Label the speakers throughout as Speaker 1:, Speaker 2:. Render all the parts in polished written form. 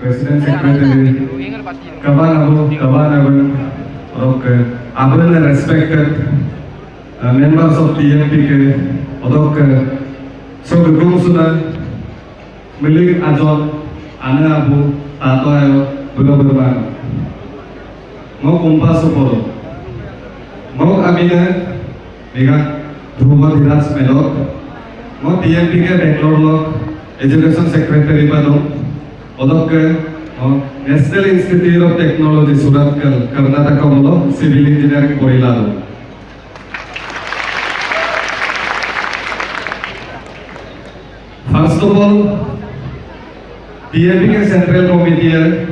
Speaker 1: President Secretary, kawan Abu, okay, abang respected members of TMPK, okay, so gegum sudah milik ajon, ane Abu, tato ayo, berbang, mau kumpas sepuluh, mau amina, mega Dhruva Dhiraj Melok, mau TMPK Bangalore Education Secretary padu. Odok National Institute of Technology Surat Karnataka bolo Civil Engineering Korilado. First of all, TMPK Central Committee,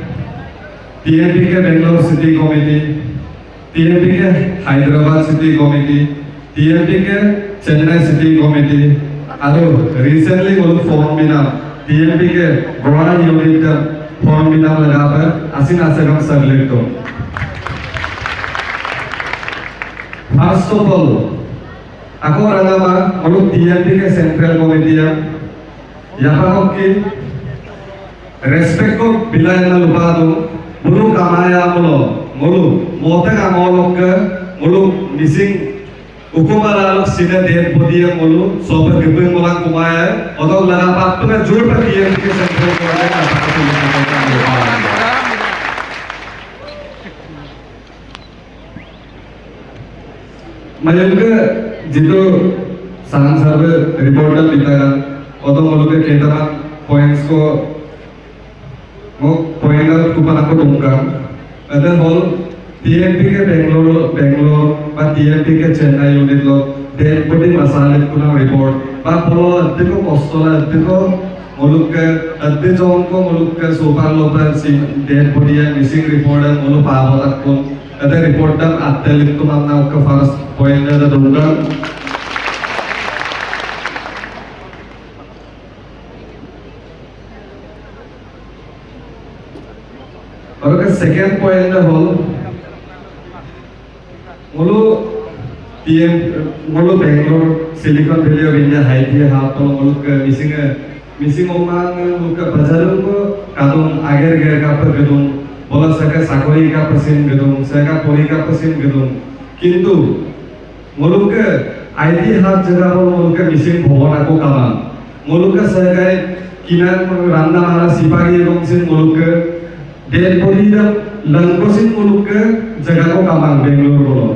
Speaker 1: TMPK Bangalore City Committee, TMPK Hyderabad City Committee, TMPK Chennai City Committee, ado recently bolo form bina. TMPK Goa unit form bina लगा पर असीन आसेगम सर्लेट तो First of all, aku rangama orang TMPK Central Committee यहाँ पर की respect को बिलाय ना लुपा तो मुलु कमाया मुलु मोटे कामों के मुलु missing Ukumaralok sida dead body mulu sobat gebeng mulang kumaya atau lara patuna jur pertian ke sentral kumaya Mayangke jitu sang sarve reporter bitaran atau mulu ke ketaman points ko mau pointer kupan aku dongkang ada hal TMPK Bangalore বা TMPK Chennai unit lo dead body masalah kuna report বা polo adde ko kostola adde ko muluk adde jong ko muluk sopar lo par sim dead body ya missing report an mulu paabo takko ada report dam attelik to manna ka first point da dunga और का second point hol Mulu Bangalore Silicon Valley of India high tier half to muluk missing omang muluk bazaar ko kadung agar ka gedung bola saka sakori ka persen gedung saka pori ka persen gedung kintu muluk IT half jaga muluk missing bhavan ako kaman muluk saka kinan randa mara sipagi ebong sin muluk dead body da langkosin muluk jaga ko kaman Bangalore bolo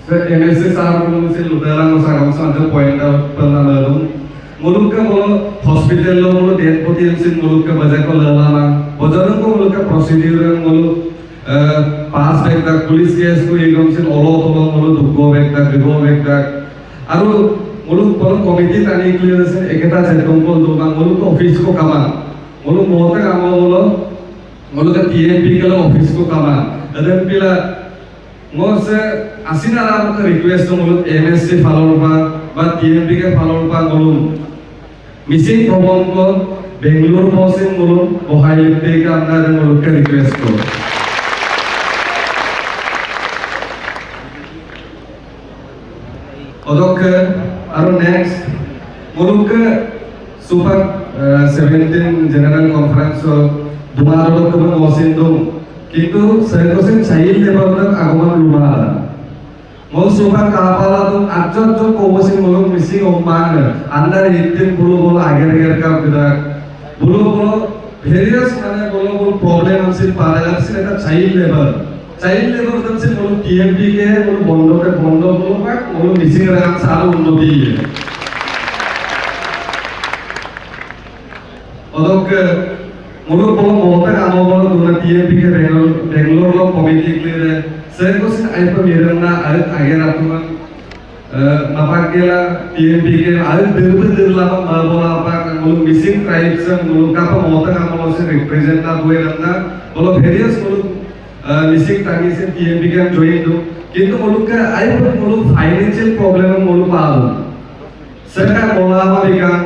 Speaker 1: MSC साहब को मुझसे लुटेरा मसा काम से point out करना लालूं मुल्क का बोलो hospital लो बोलो dead body से मुल्क का बजाय को लालाना बजारों को मुल्क का procedure मुल्क pass back तक police case को एक हम से ओलो तोलो मुल्क दुखो back तक दुखो back तक आरु मुल्क बोलो committee तानी के लिए से एक ऐसा चेतन को दो बार मुल्क office को कमा मुल्क मोहते काम बोलो मुल्क का TMP के लिए office को कमा अदर पिला मोसे asina ram ka request muluk MSC follow ba TMPK follow pa muluk missing problem ko Bangalore posing muluk ohai te ka amna muluk ka request ko odok aro next muluk super 17 general conference dumaro ko mosin dum কিন্তু সেরকম চাইল লেভেলত আগমন Luma Mau suka kapal tu acor tu komusin muluk missing omang anda hitin bulu agar kap kita bulu various mana bulu problem ansin paragan sin eta child labor tu sin bulu TMP ke bulu bondo bulu pak bulu missing ragam salu unnoti odok muluk bulu mohta kamo bulu duna TMP ke Bangalore lo committee clear Saya kusin ayat pemirana ayat agar aturan napakela TMPK ayat berbeda lama malah apa kalau missing tribes kalau apa mau kalau se represent na dua namna kalau various kalau missing tadi se TMPK join tu কিন্তু kalau ayat kalau financial problem kalau palu saya mau apa bilang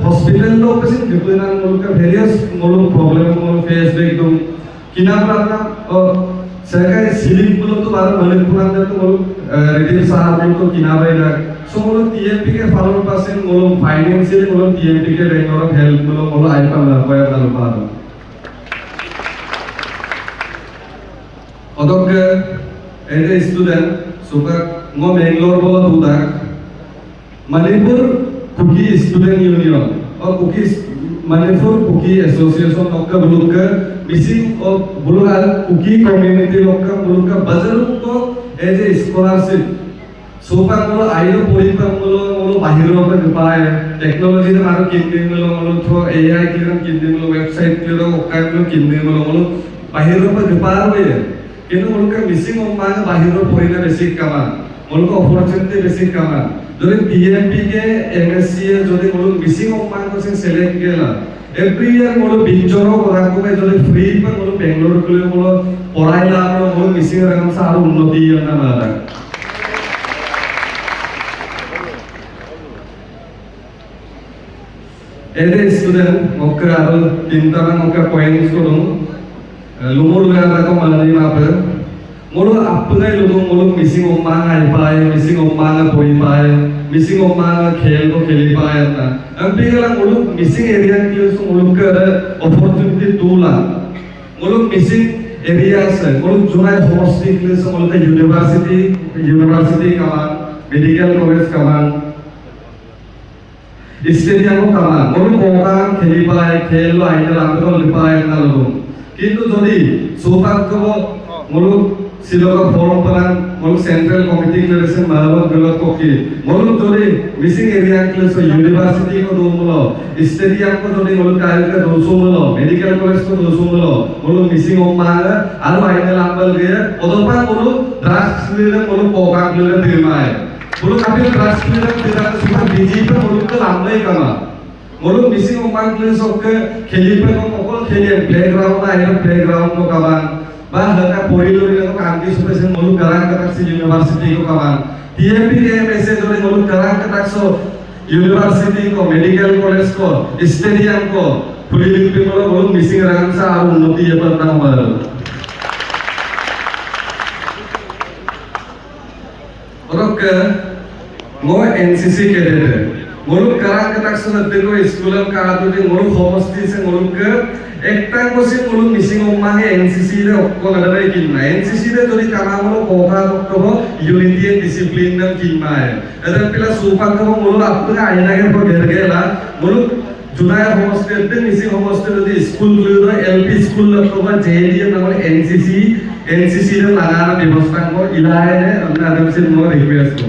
Speaker 1: hospital lo pasti kebetulan kalau various kalau problem kalau face itu Kinapa saya kan silik belum tu baru balik pulang tu retif sahab belum tu kinapa ini so So mulu TMP ke follow percent mulu financial mulu TMP ke Bangalore help mulu iPhone lah kaya kalau baru. Odok ke as a student suka ngo Bangalore bola tudak Manipur Kuki Student Union or Manipur Kuki Association lokka bulukka missing or bulugal Kuki community lokka bulukka bazaru ko as a scholarship. Sopan mulu ayo polipan mulu bahiro pe dipae technology na maru kindi mulu thro AI clear kindi mulu website clear okai mulu kindi mulu bahiro pe dipae we kintu mulu ka missing omma bahiro porina basic kama mulu ka opportunity basic kama jodi TMP ke MSc jodi mulu missing omma ko se select kela every year mulu binjoro kora ko me jodi free pe mulu Bangalore kule mulu porai la mulu missing rangam sa aru unnoti na mala as a student mokka aru tinta mokka points ko dum lumur la ko malani mape mulu apne ludu mulu missing omma ai pae missing omma poi pae missing omma khel ko kheli pae na ambigala mulu missing area ki so mulu ka opportunity tula mulu missing areas mulu junai homosti ki so mulu ka university kaman medical college kaman স্টেডিয়ামও কামান মরু কোকান খেলি পায় খেল আইনাল আমকল লিপায় না logo কিন্তু যদি সৌভাগ্য মরু সিলক ফর্ম পান মরু সেন্ট্রাল কমিটি ক্লারেশন মারাবত গলত কোকি মরু যদি মিসিং এরিয়া ক্লাস ইউনিভার্সিটি কো দোমলো স্টেডিয়াম কো যদি মরু কায়কা দোসুমলো মেডিকেল কলেজ কো দোসুমলো মরু মিসিং ওমা আরো আইনাল আমবল গে ওদপা মরু ড্রাগস লিলে মরু কোকান লিলে দিমায় mulu kapil transfer tidak semua biji pe mulu ke lambai kama mulu missing omang kle sok kheli pe ko mokol kheli playground na air playground ko kaman ba haka porilori ko kanti special mulu garang katak si university ko kaman TMP ke message ore mulu garang katak so university ko medical college ko stadium ko pulili pe mulu missing rang sa aru unnoti ye par na mar orok mo NCC cadet mulu karang katak sunat dego school ka adu mulu homosti se mulu ke ekta kosi mulu missing omma he NCC re okko ladare kinna NCC re jodi kana mulu koka dokko unity and discipline nam kinna hai edan pila supan ko mulu apna aina ke ko gergela mulu junaya homosti ede missing homosti jodi school gulo LP school lokko ba JDM namale NCC re lagana ব্যবস্থা ko ilahe ne amna adam se mo request ko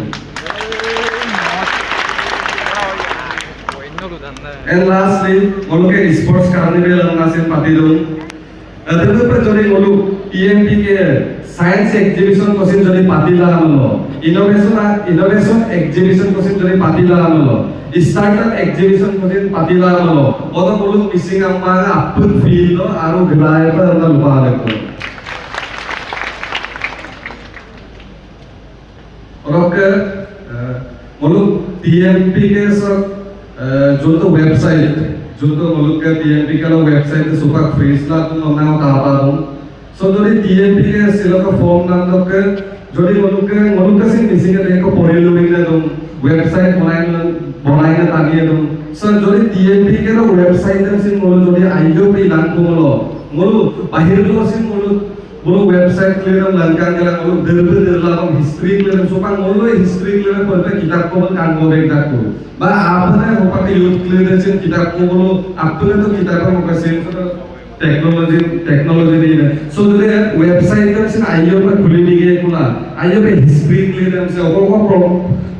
Speaker 1: and lastly mulu ke sports carnival amna se patidon adego pe jodi mulu TMP ke science exhibition kosin jodi patila amlo innovation exhibition kosin jodi patila amlo startup exhibition kosin patila amlo odo mulu missing amma apun field aru gilai pa amna lupa lekko orok mulu TMP ke sok जो तो website जो तो मुल्क के TMP का website super freeze ला तुम हमने कहा दूं सो जो दी TMP के सिलो का फॉर्म नाम तो के जो दी मुल्क के सिंह मिसिंग के देखो पोरिलो बिंगे तुम वेबसाइट बनाएंगे ताकि तुम सो जो दी TMP के ना वेबसाइट में सिंह मुल्क जो दी आईओ पे लान कुमलो मुल्क बाहर जो सिंह मुल्क वेबसाइट क्लियर लंकान के ला मुल्क दिल हिस्ट्री क्लियर सुपर मुल्क हिस्ट्री क्लियर पर किताब को कान को देख दाको ba apne opake youth clearance kitab ko bolo apne to kitab ko ka sen technology ni so the website ka sen ayo pa khuli ni ge kula ayo pe history clearance ko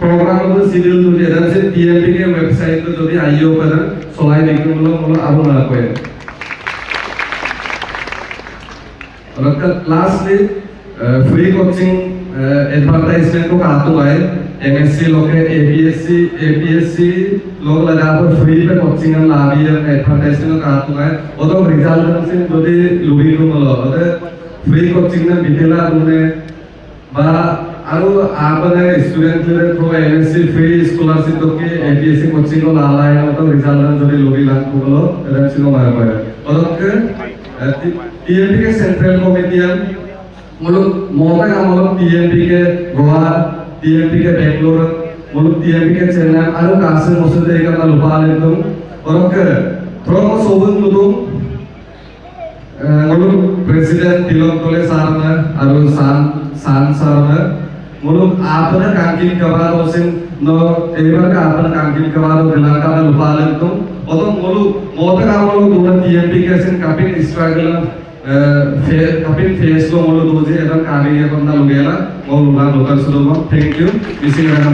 Speaker 1: program ko schedule to de sen TMP ke website to jodi ayo pa na solai ni ko bolo aru na ko और lastly free coaching advertisement को काटू है MSc लोके APSc लोग लगा पर free पे coaching हम लाभी है एडवर्टाइजमेंट का आतुंगा है और तो रिजल्ट से जो दे लुबी को मलो और फ्री कोचिंग ने बिटेला दूने बा आरो आपने स्टूडेंट के लिए थ्रो MSc फ्री स्कॉलरशिप तो के APSc कोचिंग को लाला है और तो रिजल्ट जो दे लुबी लाग को मलो एडमिशन को मारा पाए और तो TMP के सेंट्रल कमिटी हम मुल्क मोटा का मुल्क TMP के गोवा TMP के Bangalore muluk TMPK channel anu kasih maksudnya ikan lupa itu orang ke terus sobun lutung muluk presiden Tilok Tole sarna anu san sarna muluk apa kangkin kabar osin no ebar ka apa kangkin kabar dilangka lupa itu atau muluk mau tak kamu dua TMPK sen kapin struggle kapin face lo muluk dua je edan kari ya pernah lugela mau lupa lokal sudah thank you misi mereka